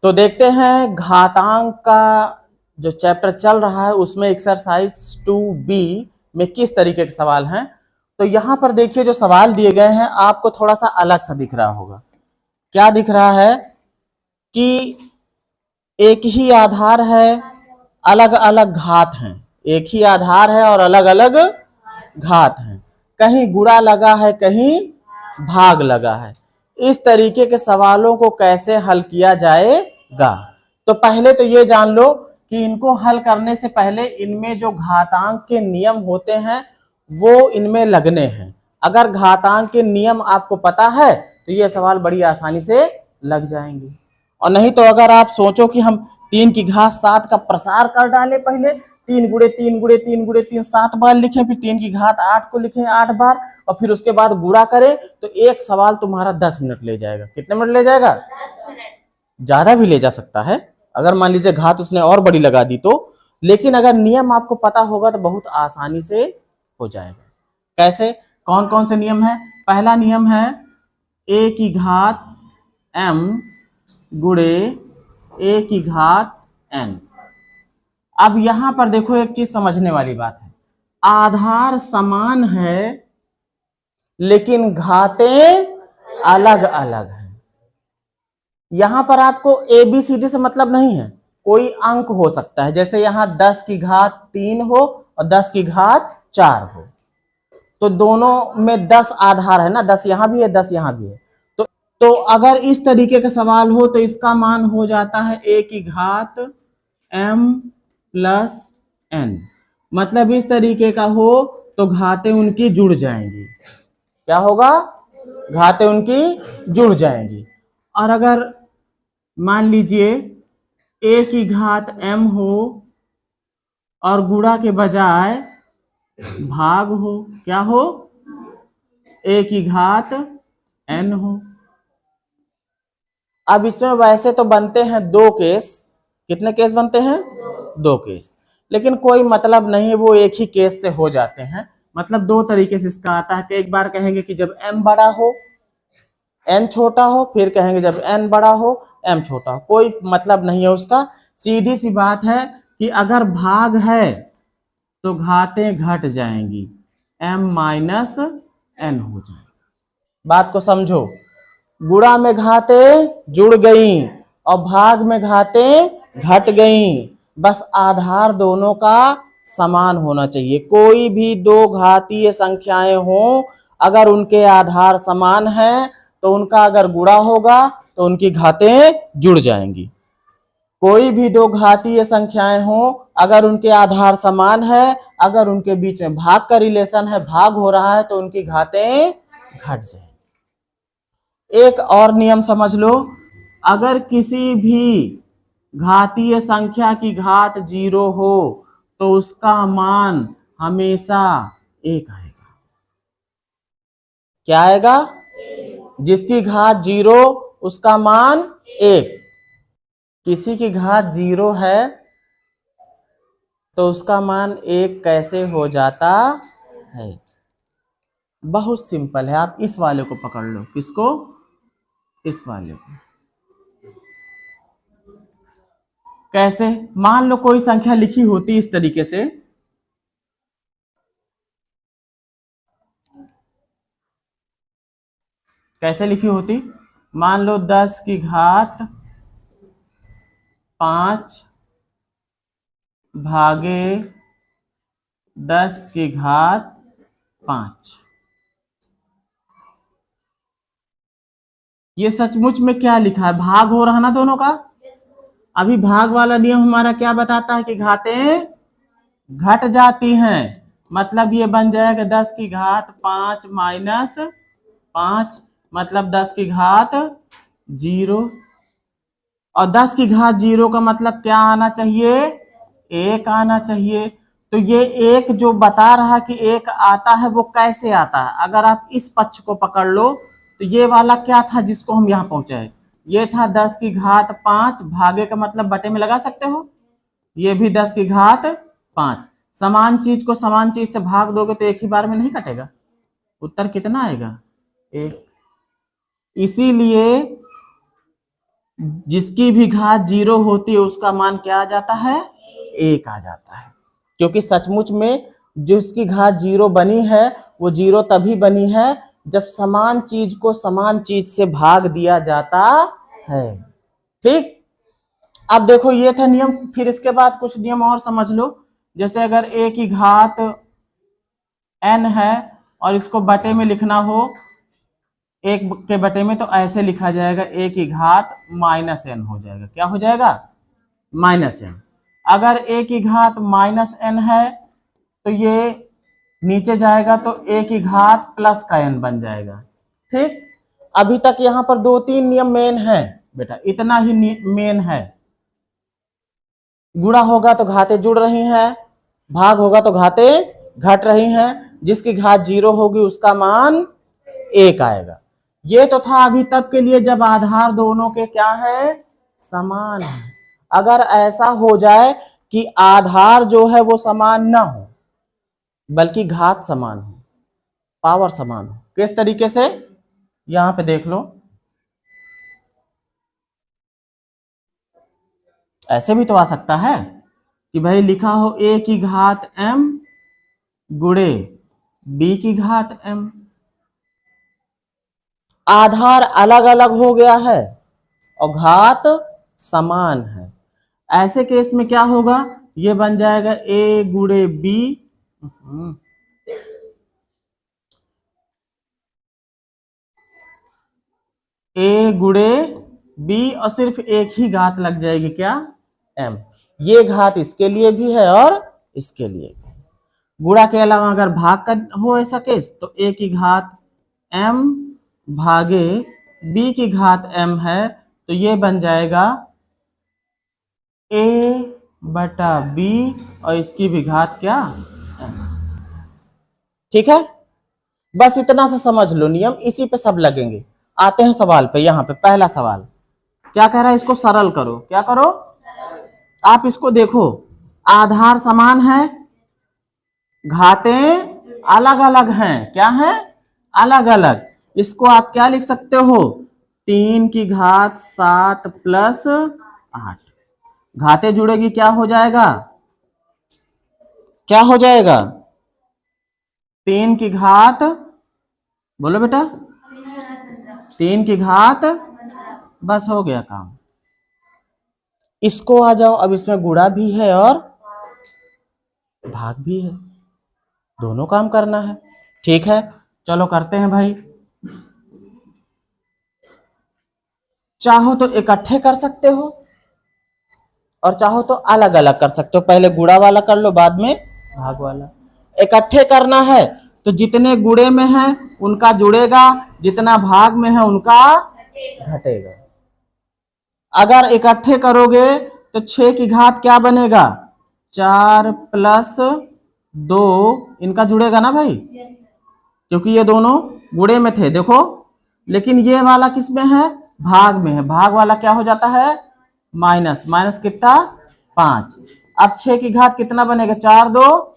तो देखते हैं घातांक का जो चैप्टर चल रहा है उसमें एक्सरसाइज 2B में किस तरीके के सवाल हैं। तो यहां पर देखिए जो सवाल दिए गए हैं आपको थोड़ा सा अलग सा दिख रहा होगा। क्या दिख रहा है कि एक ही आधार है, अलग अलग घात हैं। एक ही आधार है और अलग अलग घात हैं। कहीं गुणा लगा है, कहीं भाग लगा है। इस तरीके के सवालों को कैसे हल किया जाएगा। तो पहले तो ये जान लो कि इनको हल करने से पहले इनमें जो घातांक के नियम होते हैं वो इनमें लगने हैं। अगर घातांक के नियम आपको पता है तो ये सवाल बड़ी आसानी से लग जाएंगे। और नहीं तो अगर आप सोचो कि हम 3 की घात 7 का प्रसार कर डाले, पहले 3 गुणे 3 गुणे 3 गुणे 3 7 बार लिखें, फिर 3 की घात 8 को लिखें 8 बार और फिर उसके बाद गुणा करें, तो एक सवाल तुम्हारा 10 मिनट ले जाएगा। कितने मिनट ले जाएगा? 10 मिनट। ज्यादा भी ले जा सकता है अगर मान लीजिए घात उसने और बड़ी लगा दी तो। लेकिन अगर नियम आपको पता होगा तो बहुत आसानी से हो जाएगा। कैसे? कौन कौन से नियम है? पहला नियम है a की घात m गुणे a की घात n। अब यहां पर देखो एक चीज समझने वाली बात है, आधार समान है लेकिन घातें अलग अलग हैं। यहां पर आपको ABCD से मतलब नहीं है, कोई अंक हो सकता है। जैसे यहां 10 की घात 3 हो और 10 की घात 4 हो, तो दोनों में 10 आधार है ना, 10 यहां भी है 10 यहां भी है। तो अगर इस तरीके का सवाल हो तो इसका मान हो जाता है a की घात m प्लस n। मतलब इस तरीके का हो तो घातें उनकी जुड़ जाएंगी। क्या होगा? घातें उनकी जुड़ जाएंगी। और अगर मान लीजिए a की घात m हो और गुणा के बजाय भाग हो, क्या हो? a की घात n हो। अब इसमें वैसे तो बनते हैं 2 केस। कितने केस बनते हैं? 2 केस। लेकिन कोई मतलब नहीं है, वो एक ही केस से हो जाते हैं। मतलब 2 तरीके से इसका आता है कि एक बार कहेंगे कि जब m बड़ा हो n छोटा हो, फिर कहेंगे जब n बड़ा हो m छोटा हो। कोई मतलब नहीं है उसका। सीधी सी बात है कि अगर भाग है तो घातें घट जाएंगी, m माइनस n हो जाएगी। बात को समझो। गुणा में घातें जुड़ गई और भाग में घातें घट गई। बस आधार दोनों का समान होना चाहिए। कोई भी 2 घातीय संख्याएं हो, अगर उनके आधार समान हैं तो उनका अगर गुणा होगा तो उनकी घातें जुड़ जाएंगी। कोई भी 2 घातीय संख्याएं हो, अगर उनके आधार समान है, अगर उनके बीच में भाग का रिलेशन है, भाग हो रहा है, तो उनकी घातें घट जाएंगी। एक और नियम समझ लो, अगर किसी भी घातीय संख्या की घात 0 हो तो उसका मान हमेशा 1 आएगा। क्या आएगा? जिसकी घात 0 उसका मान 1। किसी की घात 0 है तो उसका मान 1 कैसे हो जाता है? बहुत सिंपल है। आप इस वाले को पकड़ लो। किसको? इस वाले को। कैसे? मान लो कोई संख्या लिखी होती इस तरीके से, कैसे लिखी होती? मान लो 10 की घात 5 भागे 10 की घात 5। ये सचमुच में क्या लिखा है? भाग हो रहा ना दोनों का। अभी भाग वाला नियम हमारा क्या बताता है कि घातें घट जाती हैं। मतलब ये बन जाएगा 10 की घात 5 माइनस 5, मतलब 10 की घात 0। और 10 की घात 0 का मतलब क्या आना चाहिए? 1 आना चाहिए। तो ये 1 जो बता रहा कि 1 आता है वो कैसे आता है? अगर आप इस पक्ष को पकड़ लो तो ये वाला क्या था जिसको हम यहां पहुंचाए? ये था 10 की घात 5 भागे का मतलब बटे में लगा सकते हो। ये भी 10 की घात 5। समान चीज को समान चीज से भाग दोगे तो एक ही बार में नहीं कटेगा। उत्तर कितना आएगा? 1। इसीलिए जिसकी भी घात 0 होती है उसका मान क्या आ जाता है, 1 आ जाता है। क्योंकि सचमुच में जिसकी घात 0 बनी है वो 0 तभी बनी है जब समान चीज को समान चीज से भाग दिया जाता है। ठीक, अब देखो ये था नियम। फिर इसके बाद कुछ नियम और समझ लो। जैसे अगर a की घात n है और इसको बटे में लिखना हो, एक के बटे में, तो ऐसे लिखा जाएगा a की घात -n हो जाएगा। क्या हो जाएगा, -n। अगर a की घात -n है तो ये नीचे जाएगा तो a की घात प्लस का n बन जाएगा। ठीक, अभी तक यहां पर 2-3 नियम मेन है बेटा, इतना ही मेन है। गुणा होगा तो घातें जुड़ रही हैं, भाग होगा तो घातें घट रही हैं। जिसकी घात 0 होगी उसका मान 1 आएगा। ये तो था अभी तक के लिए जब आधार दोनों के क्या है, समान है। अगर ऐसा हो जाए कि आधार जो है वो समान ना हो बल्कि घात समान हो, पावर समान हो, किस तरीके से, यहां पे देख लो। ऐसे भी तो आ सकता है कि भाई लिखा हो a की घात m गुणे b की घात m, आधार अलग अलग हो गया है और घात समान है। ऐसे केस में क्या होगा, ये बन जाएगा a गुणे b, a गुणे b और सिर्फ एक ही घात लग जाएगी, क्या, m। ये घात इसके लिए भी है और इसके लिए भी। गुणा के अलावा अगर भाग का हो ऐसा केस तो a की घात m भागे b की घात m है, तो ये बन जाएगा a बटा b और इसकी भी घात क्या, m। ठीक है, बस इतना से समझ लो नियम, इसी पे सब लगेंगे। आते हैं सवाल पे। यहाँ पे पहला सवाल क्या कह रहा है, इसको सरल करो। क्या करो, आप इसको देखो, आधार समान है, घातें अलग अलग हैं। क्या है, अलग अलग। इसको आप क्या लिख सकते हो, 3 की घात 7 प्लस 8। घातें जुड़ेगी क्या हो जाएगा, क्या हो जाएगा, 3 की घात, बोलो बेटा, 3 की घात, बस हो गया काम। इसको आ जाओ, अब इसमें गुणा भी है और भाग भी है, दोनों काम करना है। ठीक है, चलो करते हैं भाई। चाहो तो इकट्ठे कर सकते हो और चाहो तो अलग अलग कर सकते हो। पहले गुणा वाला कर लो, बाद में भाग वाला। इकट्ठे करना है तो जितने गुणे में है उनका जुड़ेगा, जितना भाग में है उनका घटेगा। अगर इकट्ठे करोगे तो 6 की घात क्या बनेगा, 4 प्लस 2, इनका जुड़ेगा ना भाई, क्योंकि ये दोनों गुणे में थे देखो। लेकिन ये वाला किस में है, भाग में है। भाग वाला क्या हो जाता है, माइनस, माइनस कितना, 5। अब 6 की घात कितना बनेगा, 4 2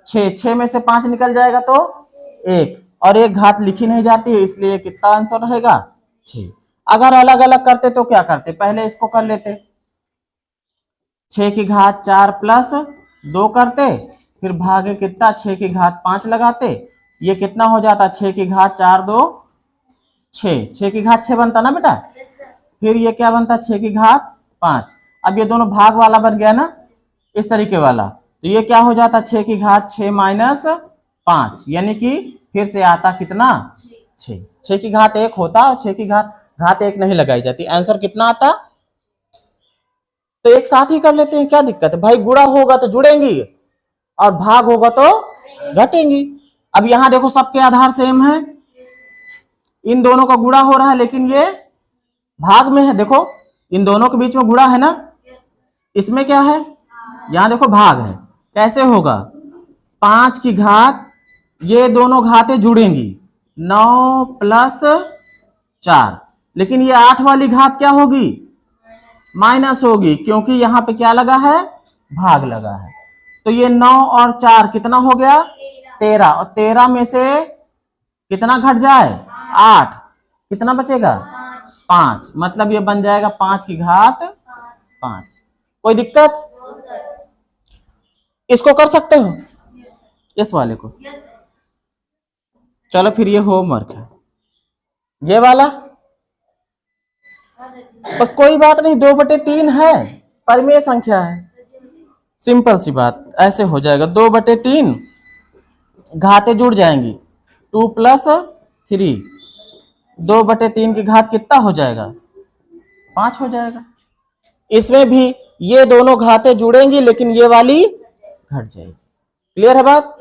6, 6 में से 5 निकल जाएगा तो 1, और एक घात लिखी नहीं जाती है इसलिए कितना आंसर रहेगा, 6। अगर अलग अलग करते तो क्या करते, पहले इसको कर लेते, 6 की घात 4 प्लस 2 करते, फिर भागे कितना, 6 की घात 5 लगाते, ये कितना हो जाता, 6 की घात 4 2 6, 6 की घात 6 बनता ना बेटा, फिर ये क्या बनता, 6 की घात 5। अब ये दोनों भाग वाला बन गया ना, इस तरीके वाला, तो ये क्या हो जाता, 6 की घात 6 माइनस 5, यानी कि फिर से आता कितना, 6। 6 की घात 1 होता और 6 की घात 1 नहीं लगाई जाती। आंसर कितना आता, तो एक साथ ही कर लेते हैं, क्या दिक्कत है भाई। गुणा होगा तो जुड़ेंगी और भाग होगा तो घटेंगी। अब यहां देखो सबके आधार सेम है, इन दोनों का गुणा हो रहा है लेकिन ये भाग में है। देखो इन दोनों के बीच में गुणा है ना, इसमें क्या है, यहां देखो भाग है। कैसे होगा, 5 की घात, ये दोनों घातें जुड़ेंगी, 9 प्लस 4, लेकिन ये 8 वाली घात क्या होगी, माइनस होगी, क्योंकि यहां पे क्या लगा है, भाग लगा है। तो ये 9 और 4 कितना हो गया, 13, और 13 में से कितना घट जाए, 8, कितना बचेगा, 5, मतलब ये बन जाएगा 5 की घात 5। कोई दिक्कत? इसको कर सकते हो, इस वाले को? चलो फिर ये होमवर्क है, ये वाला बस कोई बात नहीं, 2/3 है, परिमेय संख्या है, सिंपल सी बात, ऐसे हो जाएगा 2/3, घातें जुड़ जाएंगी, 2 + 3, 2/3 की घात कितना हो जाएगा? 5 हो जाएगा। इसमें भी ये दोनों घातें जुड़ेंगी लेकिन ये वाली घट जाएगी। क्लियर है बात?